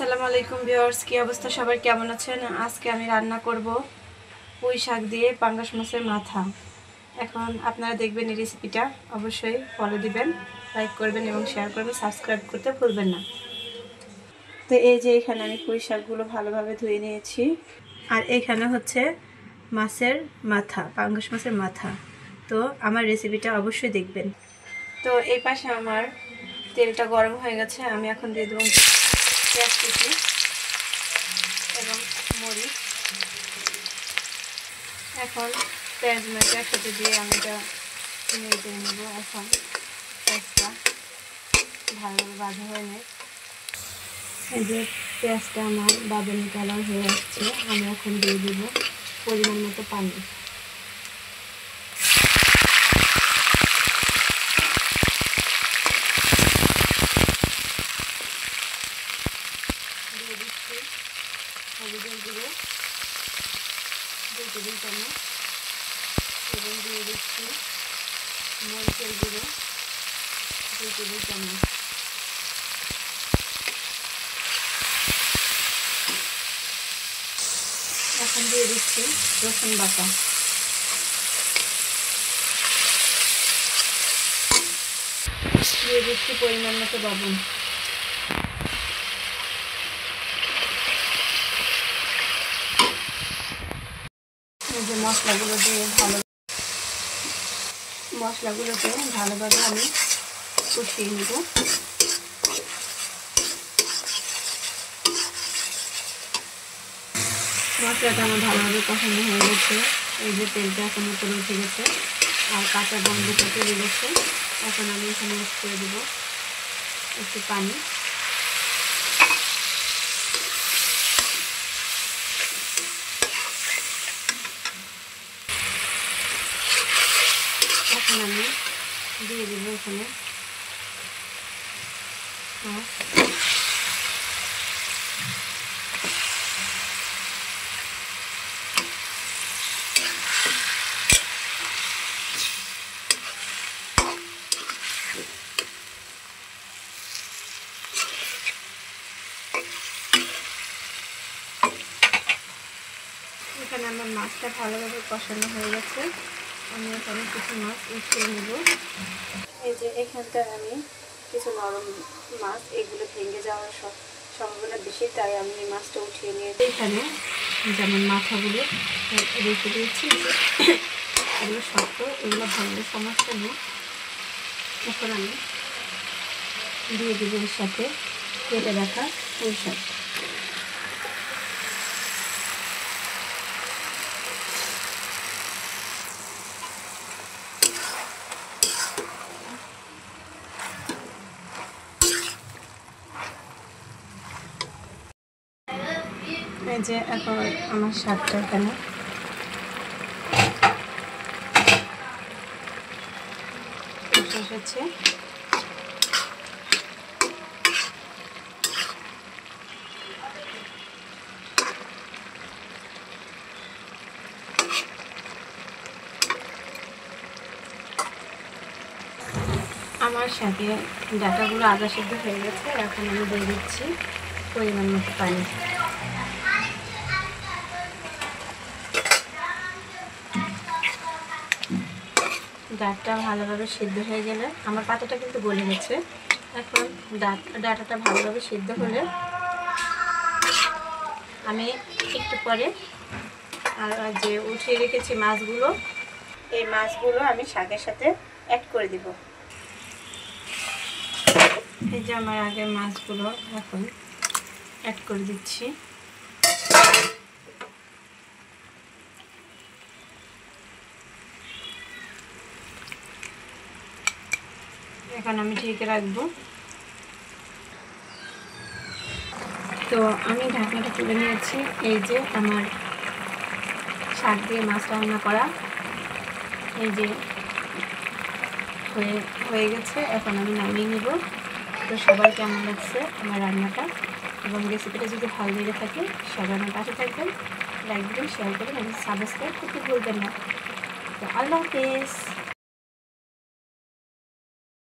আসসালামু আলাইকুম ভিউয়ার্স, কি অবস্থা সবার, কেমন আছেন? আজকে আমি রান্না করব পুঁই শাক দিয়ে পাঙ্গাস মাছের মাথা। এখন আপনারা দেখবেন এই রেসিপিটা, অবশ্যই ফলো দিবেন, লাইক করবেন এবং শেয়ার করবেন, সাবস্ক্রাইব করতে ভুলবেন না। তো এই যে এখানে আমি পুঁই শাকগুলো ভালোভাবে ধুয়ে নিয়েছি, আর এখানে হচ্ছে মাছের মাথা, পাঙ্গাস মাছের মাথা। তো আমার রেসিপিটা অবশ্যই দেখবেন। তো এই পাশে আমার তেলটা গরম হয়ে গেছে, আমি এখন দিয়ে দেবো পেঁয়াজ কুচি এবং মরিচ। এখন পেঁয়াজ মরিচ একসাথে দিয়ে আমি এটা নেড়ে নেবো। এখন পেঁয়াজটা ভালোভাবে ভাজা হয়ে নেয়। এই যে পেঁয়াজটা আমার বাদামি কালার হয়ে আসছে, আমি এখন দিয়ে দেবো পরিমাণ মতো পানি। দিয়ে দিচ্ছি হলুদের গুঁড়ো 2 টেবিল চামচ এবং দিয়ে দিচ্ছি মরিচের গুঁড়ো 2 টেবিল চামচ। এখন দিয়ে দিচ্ছি রসুন বাটা। দিয়ে দিচ্ছি পরিমাণ মতো লবণ। এই যে মশলাগুলো দিয়ে ভালোভাবে আমি কষিয়ে নেব। মশলাটা আমার ভালোভাবে কষানো হয়ে গেছে। এই যে তেলটা এখন উপরে উঠে গেছে আর কাঁচা গন্ধটা চলে গেছে। এখন আমি এখানে অ্যাড করে দেব একটু পানি। এখন আমি দিয়ে দেব এখানে মাছ। এখানে আমার মাছটা ভালোভাবে কষানো হয়ে গেছে, আমি এখানে কিছু মাছ উঠিয়ে নেব। এই যে এখানটায় আমি কিছু নরম মাছ, এগুলো ভেঙে যাওয়ার সম্ভাবনা বেশি, তাই আমি এই মাছটা উঠিয়ে নিয়ে এখানে যেমন মাথাগুলো রেখে দিয়েছি। এগুলো শক্ত, এগুলো ভাঙলে সমস্যা নেই। এখন আমি দিয়ে দেবো এর সাথে কেটে রাখা পুঁই শাক। এই যে এখন আমার শাকটা এখানে এসেছে। আমার শাকে ডাঁটাগুলো আদা সিদ্ধ হয়ে গেছে, এখন আমি দিয়ে দিচ্ছি পরিমাণ মতো পানি। ডাঁটা ভালোভাবে সিদ্ধ হয়ে গেলে, আমার পাতাটা কিন্তু গলে গেছে, এখন ডাঁটাটা ভালোভাবে সিদ্ধ হলে আমি একটু পরে আর যে উঠিয়ে রেখেছি মাছগুলো, এই মাছগুলো আমি শাকের সাথে অ্যাড করে দিব। এই যে আমার আগের মাছগুলো এখন অ্যাড করে দিচ্ছি। এখন আমি ঢেকে রাখবো। তো আমি ঢাকনাটা তুলে নিয়েছি। এই যে আমার শাক দিয়ে মাছ রান্না করা এই যে হয়ে গেছে, এখন আমি নামিয়ে নেব। তো সবাই কেমন লাগছে আমার রান্নাটা এবং রেসিপিটা যদি ভালো লেগে থাকে সবাই আমার পাশে থাকবেন, লাইক দেবেন, শেয়ার করবেন এবং সাবস্ক্রাইব করতে ভুলবেন না। তো আল্লাহ হাফেজ।